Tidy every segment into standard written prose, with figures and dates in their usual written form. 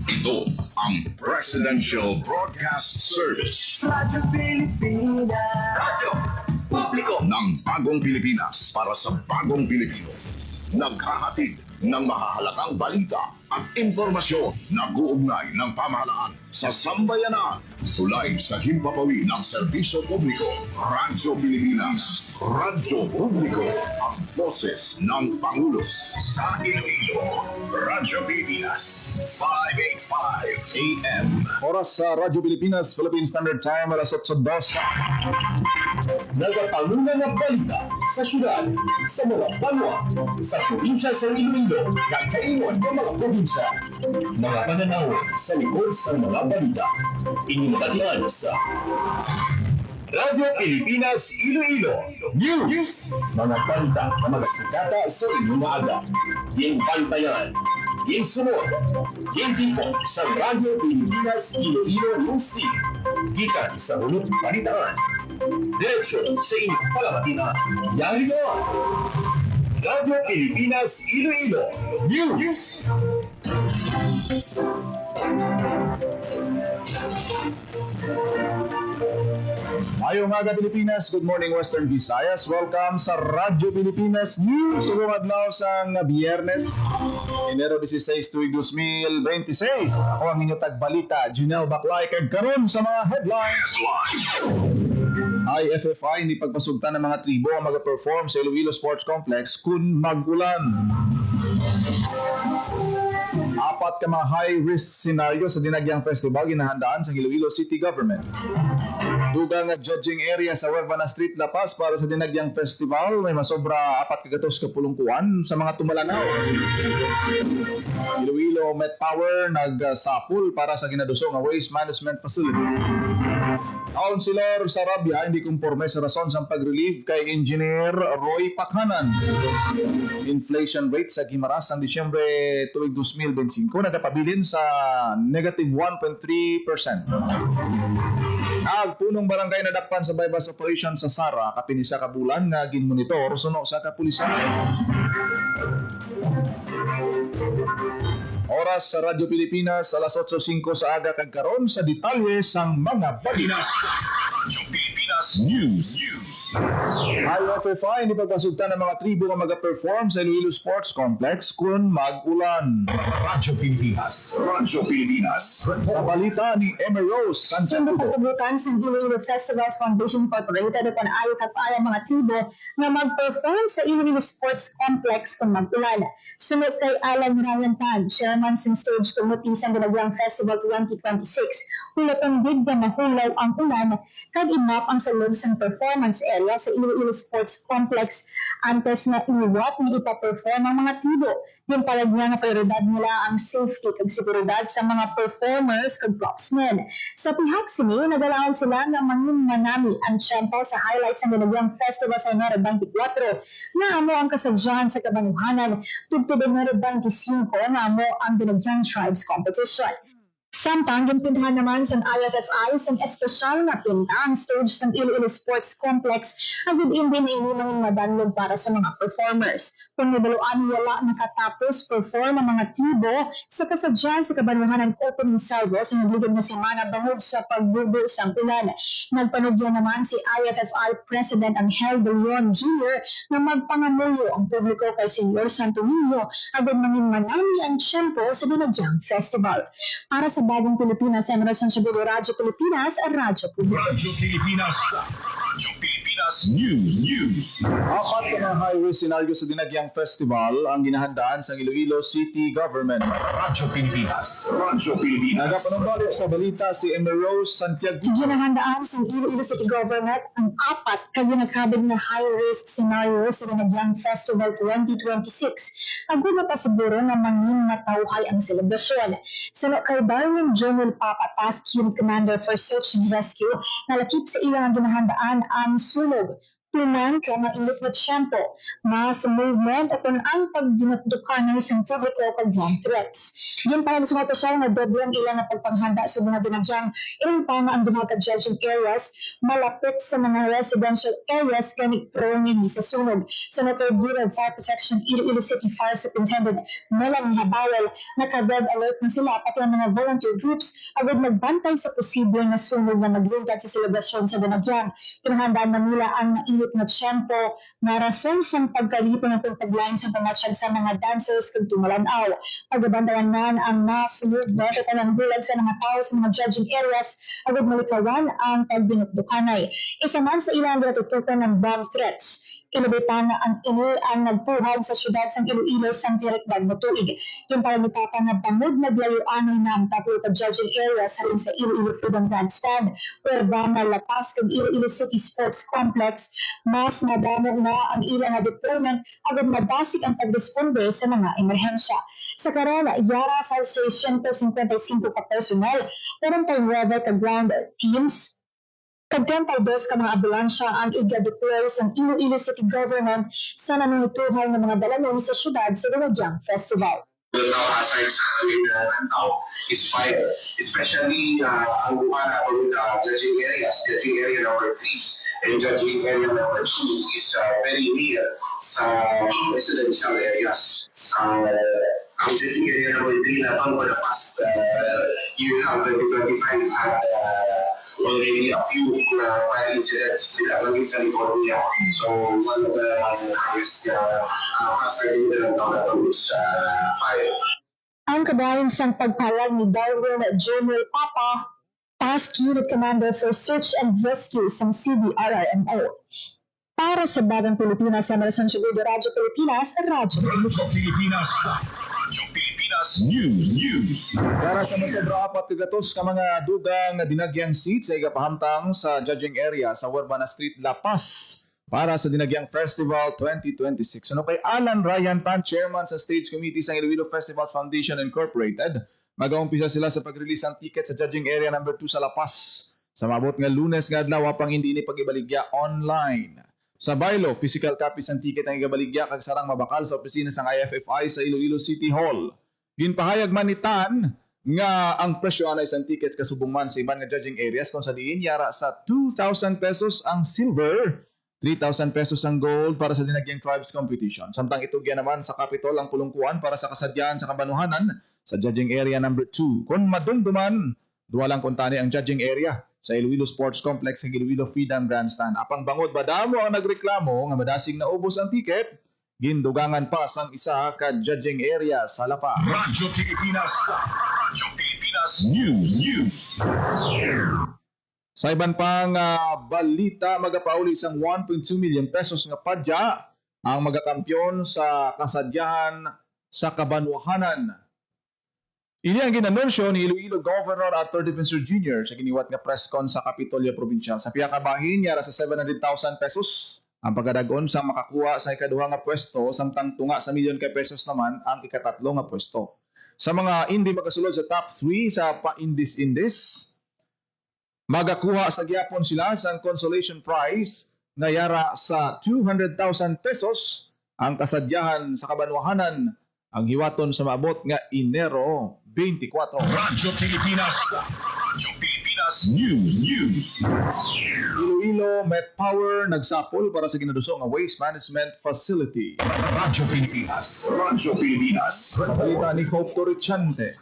Ito ang Presidential Broadcast Service. Radyo Pilipinas. Radyo Publiko ng Bagong Pilipinas para sa Bagong Pilipino. Naghahatid ng mahahalagang balita at impormasyon na guugnay ng pamahalaan sa sambayanan. Tulay sa himpapawid ng serbisyo publiko. Radyo Pilipinas. Radyo Publiko. Ang boses ng Pangulo. Sa Iloilo. Radyo Pilipinas. 585 AM. Oras sa Radyo Pilipinas, Philippine Standard Time, alas 8:02. Nagatanungan ng balita sa syudad, sa mga banwa, sa probinsya sa Iloilo, nagkaingon ng mga probinsya. Mga pananaw sa likod sa mga balita. Inimabatian sa Radyo Pilipinas Iloilo News. Mga balita na magasikata sa inyong aga. Yung bantayan, yung sunod, yung tipo sa Radyo Pilipinas Iloilo News Team. Gikan sa hulog balitaan. Direksyon sa inyong palamatina. Yari mo! Radyo Pilipinas Iloilo News. Mayong aga Pilipinas, good morning Western Visayas. Welcome sa Radyo Pilipinas News. Subong adlaw sang Biyernes, Enero 16, tuig 2026. Ako ang inyong tagbalita, Junel Baclay, kag karon sa mga headlines. IFFI hindi pagpasugtan ng mga tribo ang mag-perform sa Iloilo Sports Complex kung mag-ulan. Apat ka mga high-risk scenario sa Dinagyang Festival ginahandaan sa Iloilo City Government. Dugang judging area sa Huervana Street, La Paz para sa Dinagyang Festival. May masobra 4 kapulungkuan sa mga tumalanaw. Iloilo Met Power nagsapul para sa ginadusong nga waste management facility. Councilor Sarabia hindi kumporme sa rason sa pag-relieve kay Engineer Roy Pakhanan. Inflation rate sa Guimaras ang Disyembre tuig 2025 nagapabilin sa negative 1.3%. Punong barangay nadakpan sa bypass operation sa Sara kapinisa ka bulan nga ginmonitor suno sa kapulisan. Oras sa Radyo Pilipinas, alas 8:05 sa aga kag karon sa detalye sang mga balita. Radyo Pilipinas News. IFFI hindi pagpasugtan ng mga tribo nga mag-perform sa Iloilo Sports Complex kung mag-ulan. Radyo Pilipinas. Radyo Pilipinas. Sa balita ni Emma Rose Siyempre Santiago. pagtubukan sa Iloilo Festivals Foundation Incorporated upon IFFI ang mga tribo na mag-perform sa Iloilo Sports Complex kung mag-ulan. Sunod kay Alan Ryan, Chairman ng Stage Committee sa Dinagyang Festival 2026, hulatang digda mahulaw ang ulan kag imap ang salog sa performance area sa Iloilo Sports Complex antes na iniwat ni ipaperform ang mga tribo. Yung palagyan na prioridad nila ang safety kag seguridad sa mga performers kag propsmen. Sa pihak sini, nagalaw sila na manami ang tiyempo sa highlights ng Dinagyang Festival sa Enero 24 na amo ang kasadyahan sa kabanuhanan tugtog Enero 25 na amo ang Dinagyang Tribes Competition. Samtang ginpintahan naman sa IFFI sa espesyal na pinta ang stage sa Iloilo Sports Complex agad din ininang madanlog para sa mga performers. Kung nabaluan wala nakatapos perform ang mga tribo sa kasadyan sa kabanuhan ng opening salvo sa nagligod na semana bangod sa pagbubo sa ulan. Nagpanugyan naman si IFFI President Angel De Leon Jr. na magpangamuyo ang publiko kay Senyor Santo Niño agad mangin manami ang tiyempo sa Dinagyang Festival. Para sa Bagong Pilipinas, Emre Santiago, Radyo Pilipinas, Radyo Pilipinas. Radyo Pilipinas. Radyo Pilipinas News. Apat ka mga high-risk scenario sa Dinagyang Festival ang ginahandaan sa Iloilo City Government. Radyo Pilipinas. Radyo Pilipinas. Nagapanumbalik sa balita si Emma Rose Santiago. Ginahandaan sa Iloilo City Government ang apat kaginakabig na high-risk scenario sa Dinagyang Festival 2026. Agad na pasiguro na mangin matauhay ang selebrasyon. Sa kay Darwin Joel Papa, Task Unit Commander for Search and Rescue, nalakip sa ilang ginahandaan ang sunog. Tuman ka ng init na tiyempo, mas movement at ang pagdinutdukan ng isang publiko kag bomb threats. Yung para sa mga opisyal nga doble ang ilang na pagpanghanda sa mga dinadyang ilang pa nga ang duha ka judging areas malapit sa mga residential areas kani prone sa sunog. Sa Metro Bureau of Fire Protection Iloilo City Fire Superintendent Melanie Habawel, naka-red alert na sila pati ang mga volunteer groups agad magbantay sa posible na sunog na maglungkad sa selebrasyon sa dinagyan. Pinahandaan na nila ang mainit na tiyempo na rason sa pagkalipon ng pagpaglain sa pangatsyag sa mga dancers kag tumalanaw. Pagbabantayan na ang mass movement at ang bulag sa mga tao sa mga judging areas agad malikawan ang pagbinukdukanay. Isa man sa ilang natutukan ng bomb threats. Inabitan na ang ini ang nagpuhag sa syudad sa Iloilo sa Tirikdag na tuig. Yung palamipatan na bangod naglayuan na ang tatlo ka judging areas halin sa Iloilo Freedom Grandstand, Urbana, Lapas, kag Iloilo City Sports Complex. Mas madamo na ang ilang na deployment agad madasig ang pagresponde sa mga emerhensya. Sa karon, yara sa 655 ka personal, 49 ka ground teams, kag 32 ka mga ambulansya ang iga-deploy sa Iloilo City Government sa nanunutuhan ng mga dalanon sa syudad sa Dinadyang Festival. The hazards now is fire, especially ang lumana with judging areas. Judging area number 3 and judging area number 2 is very near sa residential areas. Ang judging area number 3 na for the past year na 2025 had already a few fire incidents naging sa California. So one of the highest hazard in the town is fire. Ang kabayan sang pagpalag ni Darwin Jr. Papa, Task Unit Commander for Search and Rescue sa CDRRMO. Para sa Bagong Pilipinas, sa Nelson Segundo, Radyo Pilipinas, Radyo Pilipinas. Radyo Pilipinas News. Para sa mga sobra 4 ka mga dugang na dinagyang seats ay ikapahamtang sa judging area sa Urbana Street, La Paz para sa Dinagyang Festival 2026. Ano kay Alan Ryan Tan, Chairman sa Stage Committee sa Iloilo Festivals Foundation Incorporated, mag-aumpisa sila sa pag-release ng ticket sa judging area number 2 sa La Paz. Sa mabot nga Lunes nga adlaw pang hindi ni pag-ibaligya online. Sa Bailo, physical copies ng ticket ang igabaligya kag sarang mabakal sa opisina sang IFFI sa Iloilo City Hall. Ginpahayag man ni Tan nga ang presyo anay sang tickets kasubong man sa iban nga judging areas kung sa diin yara sa 2,000 pesos ang silver, 3,000 pesos ang gold para sa Dinagyang Tribes Competition. Samtang itugyan naman sa Capitol ang pulungkuan para sa kasadyan sa kabanuhanan sa judging area number 2. Kung madumduman, duwa lang kuntani ang judging area sa Iloilo Sports Complex sa Iloilo Freedom Grandstand. Apang bangod badamo ang nagreklamo nga madasig na ubos ang ticket, gindugangan pa sang isa ka judging area sa Lapa. Radyo Pilipinas. Radyo Pilipinas News. Sa iban pang balita, magapauli isang 1.2 million pesos nga padya ang magakampiyon sa kasadyahan sa Kabanwahanan. Ini ang ginanunsyo ni Iloilo Governor Arthur Defensor Jr. sa giniwat nga press con sa Kapitolyo Provincial. Sa piya kabahin, yara sa 700,000 pesos ang pagkadagon sa makakuha sa ikaduha nga pwesto, samtang tunga sa milyon ka pesos naman ang ikatatlo nga pwesto. Sa mga hindi makasulod sa top 3 sa pa-indis-indis, magakuha sa gyapon sila sa consolation prize na yara sa 200,000 pesos ang kasadyahan sa Kabanwahanan ang hiwaton sa maabot nga Enero 24. Radyo Pilipinas. Radyo Pilipinas News. Iloilo Met Power nagsapol para sa ginaduso nga waste management facility. Radyo Pilipinas. Radyo Pilipinas. Balita ni Hope Torrichante.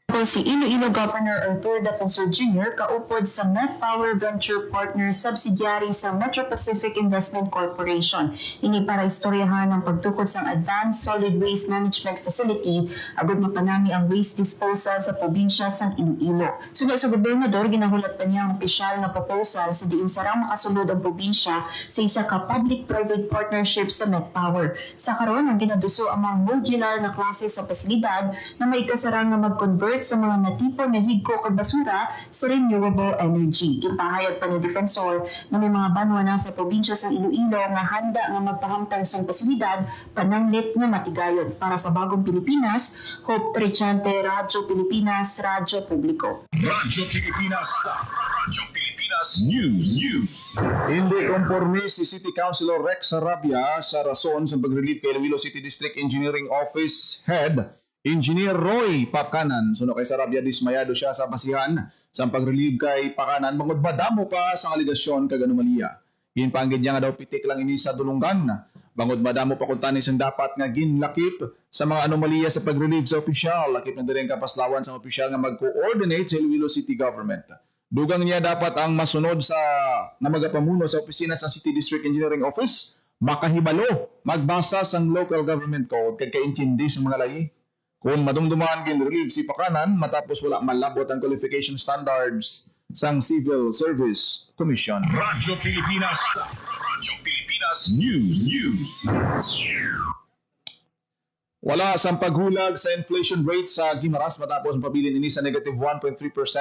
Po si Iloilo Governor Arthur Defensor Jr. kaupod sa Met Power Venture Partner subsidiary sa Metro Pacific Investment Corporation. Ini para istoryahan ang pagtukod sa Advanced Solid Waste Management Facility agud mapanami ang waste disposal sa probinsya sa Iloilo. Sunod sa gobernador, ginahulat pa niya ang opisyal na proposal sa diin sarang makasunod ang probinsya sa isa ka public-private partnership sa Met Power. Sa karon, ang ginaduso ang mga modular na klase sa pasilidad na may kasarang na mag-convert sa mga natipon na higko kag basura sa renewable energy. Ipahayag pa ni Defensor na may mga banwa na sa probinsya sa Iloilo nga handa nga magpahamtang sang pasilidad pananglit nga matigayon. Para sa Bagong Pilipinas, Hope Trichante, Radyo Pilipinas, Radyo Publiko. Radyo Pilipinas. Radyo Pilipinas News. Hindi konforme si City Councilor Rex Sarabia sa rason sa pag-relieve kay Iloilo City District Engineering Office Head Engineer Roy Pakanan. Suno kay Sarabia, dismayado siya sa basihan sa pag-relieve kay Pakanan. Bangod madamo pa sa aligasyon kag anomalya. Ginpanggid niya nga daw pitik lang ini sa dulunggan. Bangod madamo pa kung tanis ang dapat nga ginlakip sa mga anomalya sa pag-relieve sa opisyal. Lakip na din kapaslawan sa opisyal nga mag-coordinate sa Iloilo City Government. Dugang niya dapat ang masunod sa na magapamuno sa opisina sa City District Engineering Office makahibalo, magbasa sang local government code kag kaintindi sa mga lahi. Kung madungduman gin-relieve si Pakanan matapos wala malabot ang qualification standards sang Civil Service Commission. Radyo Pilipinas. Radyo Pilipinas News. Wala sang paghulag sa inflation rate sa Guimaras matapos ang pabilin ini sa negative 1.3%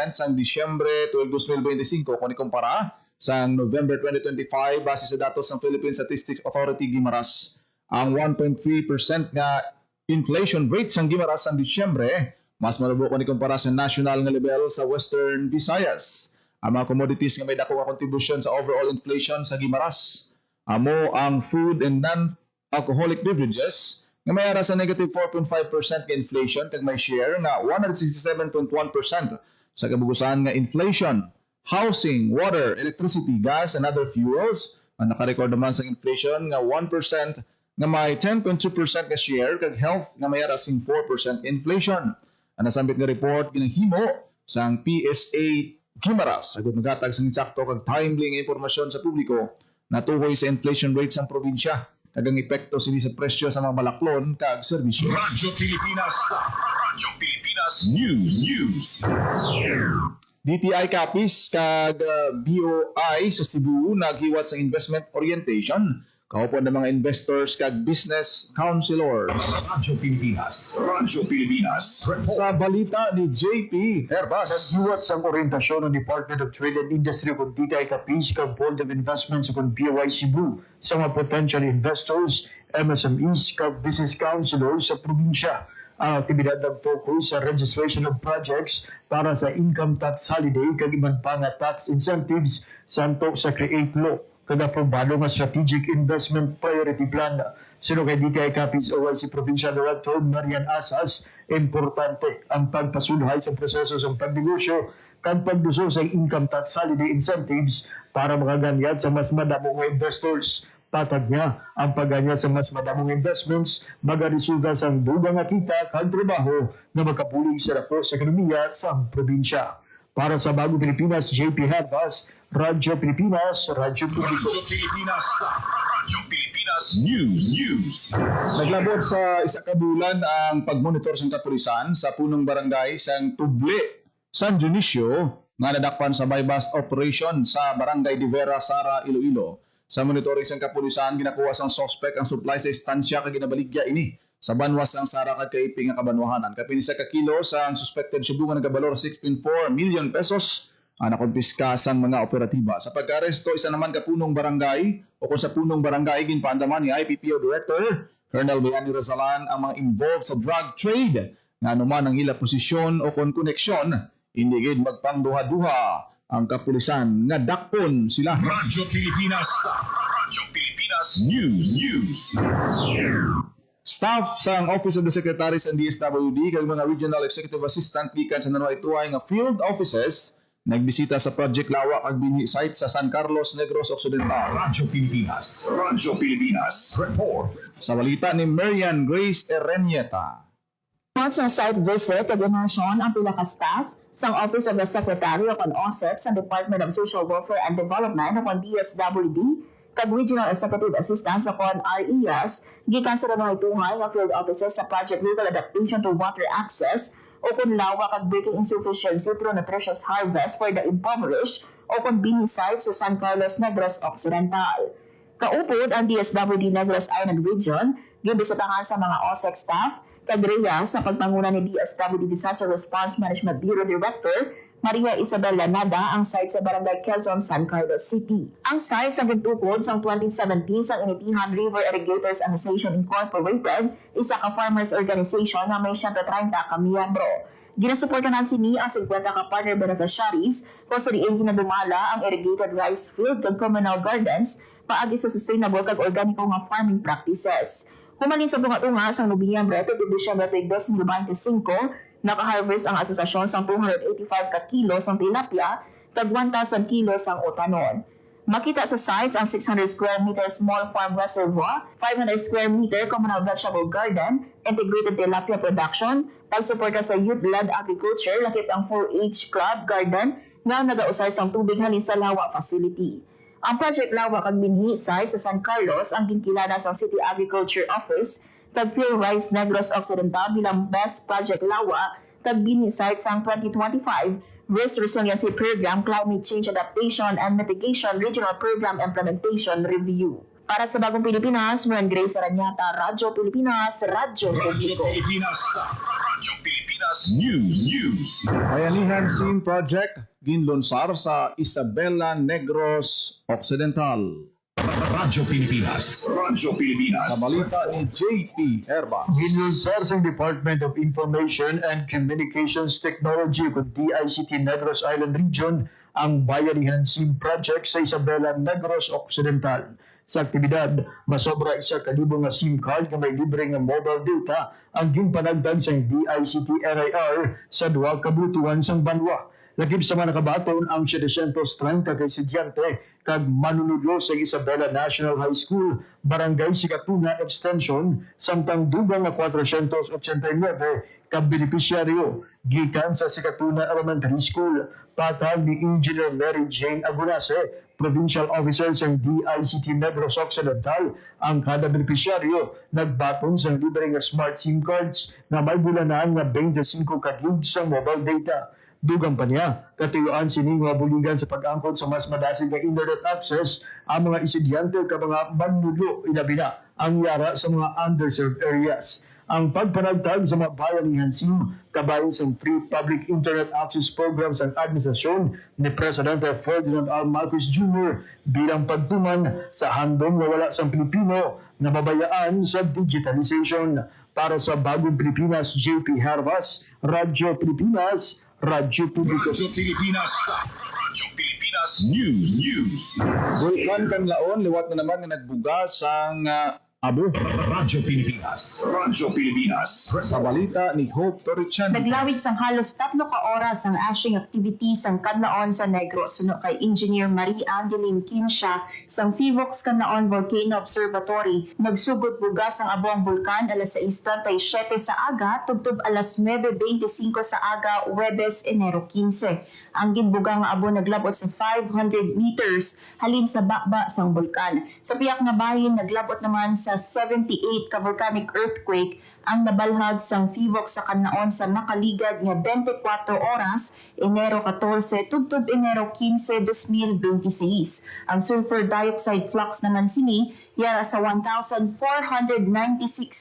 sang Disyembre 12, 2025 kung ikumpara sang November 2025 base sa datos ng Philippine Statistics Authority Guimaras. Ang 1.3% nga inflation rate sang Guimaras sang Disyembre mas malubo kung ikumpara sa national nga level sa Western Visayas. Ang mga commodities nga may dako nga kontribusyon sa overall inflation sa Guimaras amo ang food and non-alcoholic beverages nga may ara sa negative 4.5% ka inflation kag may share nga 167.1% sa kabugusan nga inflation. Housing, water, electricity, gas, and other fuels ang nakarecord naman sa inflation nga 1% nga may 10.2% ka share kag health nga may ara sing 4% inflation. Ang nasambit nga report ginahimo sang PSA Guimaras agud magatag sang insakto kag timely nga impormasyon sa publiko na tuhoy sa inflation rate sang probinsya kag ang epekto sini sa presyo sa mga malaklon kag serbisyo. Radyo Pilipinas. Radyo Pilipinas News. DTI Capiz kag BOI sa Cebu naghiwat sa investment orientation kahupon ng mga investors kag business counselors. Radyo Pilipinas. Radyo Pilipinas. Sa balita ni JP Herbas. Naghiwat sa orientasyon ng Department of Trade and Industry kung DTI Capiz kag Board of Investments kung BOI Cebu sa mga potential investors, MSMEs kag business counselors sa probinsya. Ang aktibidad ng focus sa registration of projects para sa income tax holiday kag iban pa nga tax incentives santo sa Create Law kada aprobado nga strategic investment priority plan. Sino kay DTI Capiz OIC Provincial Director Marian Asas, importante ang pagpasulhay sa proseso sa pagnegosyo kag pagduso sa income tax holiday incentives para makaganyad sa mas madamong investors. Patag niya ang pagganya sa mas madamong investments magaresulta sa dugang nga kita kag trabaho na makabulig sa dako sa ekonomiya sa probinsya. Para sa Bagong Pilipinas, JP Herbas, Radyo Pilipinas, Radyo Publiko. Radyo Pilipinas. Radyo Pilipinas News. Naglabot sa isa ka bulan ang pagmonitor sa kapulisan sa punong barangay sang Tuble, San Dionisio nga nadakpan sa bypass operation sa Barangay Divera, Sara, Iloilo. Sa monitoring sang kapulisan ginakuha sang suspect ang supply sa istansya kag ginabaligya ini sa banwas ang Sara kag kaiping nga kabanwahanan. Kapin sa kakilo sa ang suspected Cebu nga nagabalor 6.4 million pesos ang nakumpiska sang mga operatiba. Sa pag-aresto isa naman ka punong barangay o kung sa punong barangay ginpaandaman ni IPPO Director Colonel Bayani Razalan ang mga involved sa drug trade nga anuman ang ila posisyon o kung koneksyon hindi gid magpangduha-duha ang kapulisan nga dakpon sila. Radyo Pilipinas. Radyo Pilipinas News. Staff sa Office of the Secretary sa DSWD kag mga Regional Executive Assistant gikan sa nanuay-tuay nga field offices nagbisita sa Project Lawak ag bini site sa San Carlos, Negros Occidental. Radyo Pilipinas. Radyo Pilipinas Report. Sa balita ni Marian Grace Erenieta. Sa site visit kag immersyon ang pila ka staff sa Office of the Secretary o kon OSEC sa Department of Social Welfare and Development o kon DSWD kag Regional Executive Assistant sa kon RES gikan sa nanuhay-tuhay nga field offices sa Project Rural Adaptation to Water Access o kung lawak at breaking insufficiency through nutritious harvest for the impoverished o kung bini site sa San Carlos, Negros Occidental. Kaupod ang DSWD Negros Island Region, gibisitahan sa mga OSEC staff, kagreya sa pagpanguna ni DSWD Disaster Response Management Bureau Director Maria Isabel Lanada ang site sa Barangay Quezon, San Carlos City. Ang site sa gittukod sa 2017 sa Initihan River Irrigators Association Incorporated, isa ka farmers organization na may 130 ka miyembro. Ginasuportahan sini ang 50 ka partner beneficiaries kung sa diin ginadumala ang irrigated rice field kag communal gardens paagi sa sustainable kag organiko nga farming practices. Humalin sa tunga-tunga sa Nobyembre at Disyembre 2025, naka-harvest ang asosasyon sa 285 ka kilos ang tilapia kag 1,000 kilos ang utanon. Makita sa sites ang 600 square meter small farm reservoir, 500 square meter communal vegetable garden, integrated tilapia production, pagsuporta sa youth-led agriculture, lakip ang 4-H club garden nga nagausay sa tubig halin sa Lawa facility. Ang Project Lawa kag binhi site sa San Carlos ang ginkilala sa City Agriculture Office kag Phil Rice Negros Occidental bilang Best Project Lawa kag binhi site sa 2025 Risk Resiliency Program Climate Change Adaptation and Mitigation Regional Program Implementation Review. Para sa Bagong Pilipinas, Maran Grace Aranyata, Radyo Pilipinas, Radyo Publiko. Radyo Pilipinas News. Bayanihan Scene Project ginlunsar sa Isabela Negros Occidental. Radyo Pilipinas. Radyo Pilipinas. Sa balita ni JP Herbas. Ginunsar sa Department of Information and Communications Technology kung DICT Negros Island Region ang Bayanihan SIM Project sa Isabela Negros Occidental. Sa aktibidad, masobra 1,000 nga SIM card nga may libre nga mobile data ang ginpanagdag sa DICT NIR sa duha ka butuan sang banwa. Lakip sa mga nakabaton ang 730 ka estudyante kag manunudlo sa Isabela National High School, Barangay Sikatuna Extension, samtang dugang nga 489 ka benepisyaryo gikan sa Sikatuna Elementary School. Patag ni Engineer Mary Jane Agunase, Provincial Officer sa DICT Negros Occidental, ang kada benepisyaryo nagbaton sa libre nga smart SIM cards na may bulanan nga 25 ka gig sa mobile data. Dugang pa niya, katuyuan sining mga buligan sa pag-angkot sa mas madasig na internet access ang mga estudyante ka mga mannulo ilabi na ang yara sa mga underserved areas. Ang pagpanagtag sa mga bayanihan SIM kabayan sa Free Public Internet Access Programs ang administrasyon ni Presidente Ferdinand R. Marcos Jr. bilang pagtuman sa handong nawala sa Pilipino na mabayaan sa digitalization. Para sa Bagong Pilipinas, JP Herbas, Radyo Pilipinas, Radyo Publiko. Radyo Pilipinas. Radyo Pilipinas News. Vulkan Kanlaon, liwat na naman nga nagbugas ang abo. Radyo Pilipinas. Radyo Pilipinas. Sa balita ni Hope Torrichen. Naglawig sang halos 3 ka oras ang ashing activities ang Kanlaon sa Negros suno kay Engineer Marie Angeline Kinsha sang FIVOX Kanlaon Volcano Observatory. Nagsugod bugas ang abong bulkan alas 6:37 sa aga tubtob alas 9:25 sa aga Huwebes, Enero 15. Ang ginbugang nga abo naglabot sa 500 meters halin sa bakba sang bulkan. Sa piyak nga bahin naglabot naman sa 78 ka volcanic earthquake ang nabalhag sang FIVOX sa Kanlaon sa makaligad nga 24 oras, Enero 14 tubtob Enero 15, 2026. Ang sulfur dioxide flux naman sini yara sa 1,496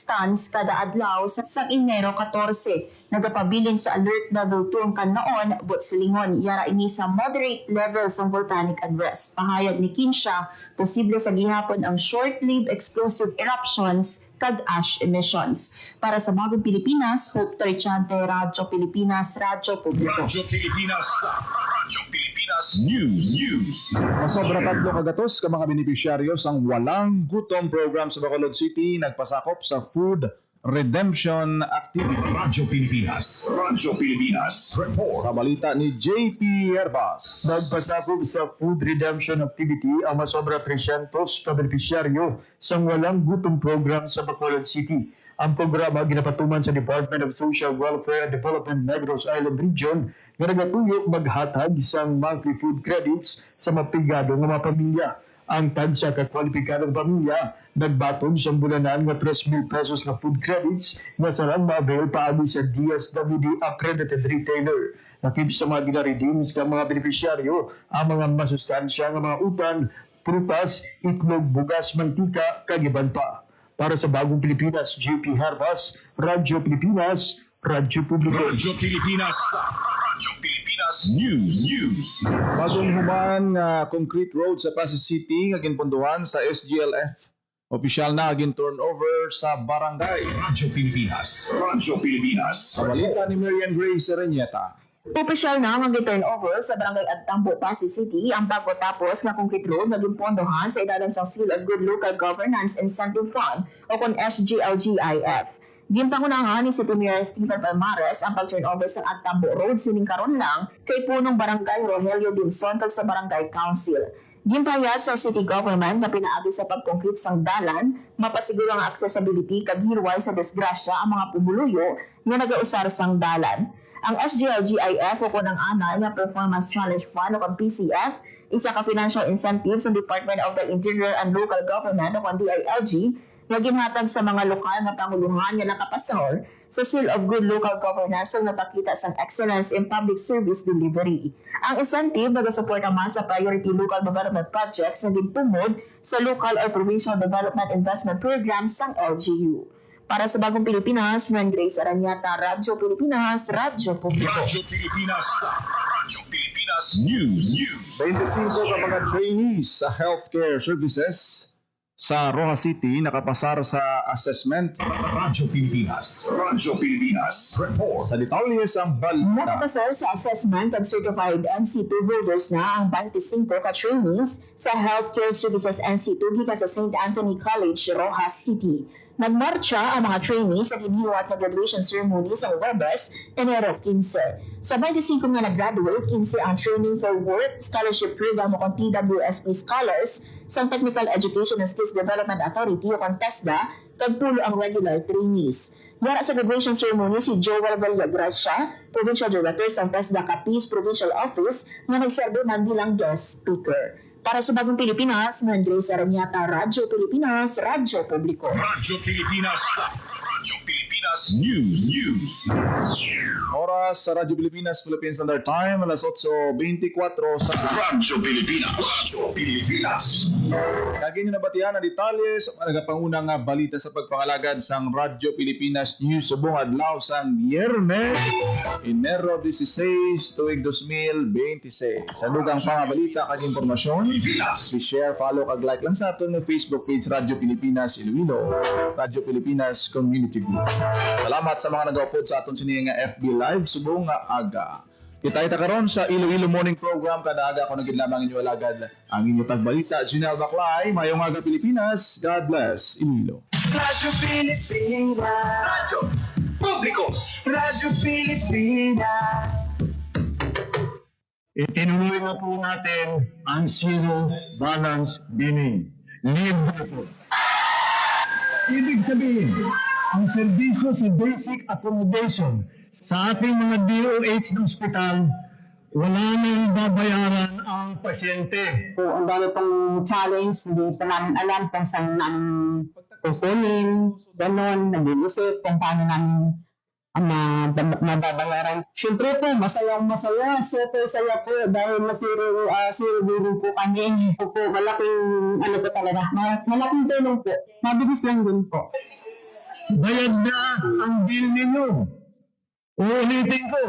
tons kada adlaw sa Enero 14. Nagapabilin sa alert level 2 ang Kanlaon, Butsilingon, yara ini sa moderate level sa volcanic address. Pahayag ni Kinsha, posible sa gihapon ang short-lived explosive eruptions kag ash emissions. Para sa Bagong Pilipinas, Hope Torrichante, Radyo Pilipinas, Radyo Publiko. Radyo Pilipinas. Radyo Pilipinas News. Masobra 3 kagatos ka mga benepisyaryo sang Walang Gutom program sa Bacolod City nagpasakop sa food redemption activity. Radyo Pilipinas. Radyo Pilipinas. Report. Sa balita ni JP Herbas. Nagpasakop sa food redemption activity ang masobra 300 ka benepisyaryo sa Walang Gutom program sa Bacolod City. Ang programa ginapatuman sa Department of Social Welfare and Development Negros Island Region nga nagatuyok maghatag sa monthly food credits sa mapigado nga mga pamilya. Ang tansya ka kwalipikadong pamilya nagbatog sa bulanan nga 3,000 pesos na food credits nga sarang ma-avail paagi sa DSWD accredited retailer. Nakip sa mga gina-redeems ka mga benepisyaryo ang mga masustansya nga mga utan, prutas, itlog, bugas, mantika, kagiban pa. Para sa Bagong Pilipinas, JP Herbas, Radyo Pilipinas, Radyo Publiko. Radyo Pilipinas. Radyo Pilipinas News. Bagong human concrete road sa Pasig City nga ginpunduhan sa SGLF. Opisyal na aging turnover sa barangay. Radyo Pilipinas. Radyo Pilipinas. Sa balita ni Marian Grace Serenieta. Opisyal na ang turnover sa Barangay Agtambo, Pasig City ang pagkatapos nga concrete road naging pondohan sa ilalim sa Seal of Good Local Governance Incentive Fund o kung SGLGIF. Ginpangunahan ni City Mayor Stephen Palmares ang pag-turnover sa Agtambo Road sining karon lang kay punong Barangay Rogelio Dinson kag sa Barangay Council. Gimpayat sa city government na pinaagi sa pag-concrete sang dalan, mapasiguro ang accessibility kag hirway sa disgrasya ang mga pumuluyo nga nagausar sang dalan. Ang SGLGIF o kunang ana nga Performance Challenge Fund o kang PCF, isa ka financial incentive sa Department of the Interior and Local Government o kang DILG nga ginhatag sa mga lokal nga panguluhan nga nakapasahol sa Seal of Good Local Governance o napakita sa excellence in public service delivery. Ang incentive nagasuporta man sa priority local development projects na gintumod sa local or provincial development investment programs sang LGU. Para sa Bagong Pilipinas, Ma'am Grace Aranyata, Radyo Pilipinas, Radyo Publiko. Radyo Pilipinas. Radyo Pilipinas News. 25 ka mga trainees sa healthcare services sa Rojas City nakapasar sa assessment. Radyo Pilipinas. Radyo Pilipinas. Report. Sa detalles ang balita. Nakapasar sa assessment at certified NC2 holders na ang 25 ka trainees sa Healthcare Services NC2 gikan sa St. Anthony College, Rojas City. Nagmarcha ang mga trainees sa giniwat na graduation ceremony sa Webes, Enero 15. Sa 25 nga nag-graduate, 15 ang training for work scholarship program o kung TWSP scholars sa Technical Education and Skills Development Authority o kung TESDA, tagpulo ang regular trainees. Yara sa graduation ceremony si Joel Villagracia, Provincial Director sa TESDA Capiz Provincial Office, nga nagserve man bilang guest speaker. Para sa Bagong Pilipinas, Ma'am Grace Aranyata, Radyo Pilipinas, Radyo Publiko. Radyo Pilipinas. Radyo Pilipinas News. Oras sa Radyo Pilipinas, Philippine Standard Time, alas 8:24 sa Radyo Pilipinas. Radyo Pilipinas. Lagi nyo nabatihan ang detalye sa mga nagapangunang nga balita sa pagpangalagad sang Radyo Pilipinas News subong adlaw sang Biyernes, Enero 16, tuig 2026. Sa dugang pangabalita kag impormasyon, i-share, follow kag like lang sa aton nga Facebook page Radyo Pilipinas Iloilo, Radyo Pilipinas Community Group. Salamat sa mga nag-upload sa aton sini nga FB Live subong nga aga. Kita karon sa Iloilo Morning Program kada aga ako nagid lamang inyo alagad ang inyo tagbalita. Junel Baclay, mayong aga Pilipinas. God bless Iloilo. Radyo Pilipinas. Radyo Publiko. Radyo Pilipinas. Itinuloy na po natin ang zero balance billing. Libre po. Ibig sabihin, ang serbisyo sa basic accommodation sa ating mga DOH ng ospital, wala nang babayaran ang pasyente. So, ang dami pang challenge, hindi pa namin alam kung saan namin kukunin, gano'n, nag-iisip kung paano namin mababayaran. Siyempre po, masayang-masaya, super saya po dahil zero billing po kami. Hindi po malaking, ano po talaga, malaking tulong po. Mabilis lang din po. Bayad na ang bill ninyo. Uulitin ko,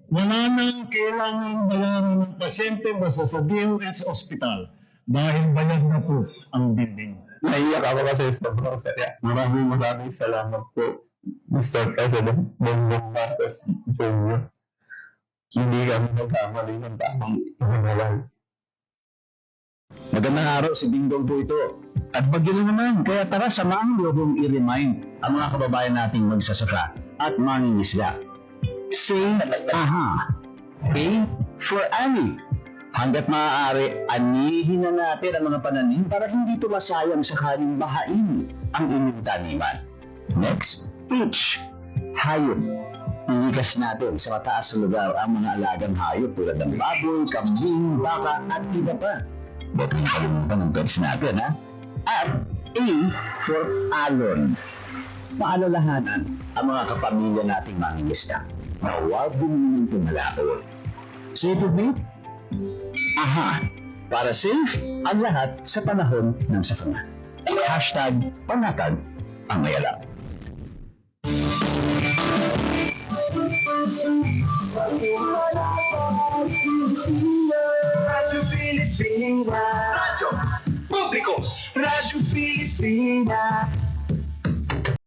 wala nang kailangan bayaran ng pasyente basta sa DOH Hospital dahil bayad na po ang billing. Naiyak ako kasi sobrang saya. Maraming salamat po, Mr. President Bongbong Marcos Jr. Hindi kami nagkamali ng tamang hinalan. Magandang araw, si Dingdong po ito. At bagyo na naman, kaya tara samahan niyo kong i-remind ang mga kababayan nating magsasaka at mangingisda. Say, aha. A for ani. Hanggat maaari, anihin na natin ang mga pananim para hindi tumasayang sakaling bahain ang inyong taniman. Next, H. Hayop. Ilikas natin sa mataas na lugar ang mga alagang hayop tulad ng baboy, kambing, baka at iba pa. Huwag kang kalimutan ng pets natin, ha? At A for alon. Paalalahanan ang mga kapamilya nating mangingisda na huwag bumili ng tumalakot. Safe with me? Aha! Para safe ang lahat sa panahon ng sakuna. Hashtag panatag ang mayalap. Radyo Pilipinas. Radyo Publiko. Radyo Pilipinas.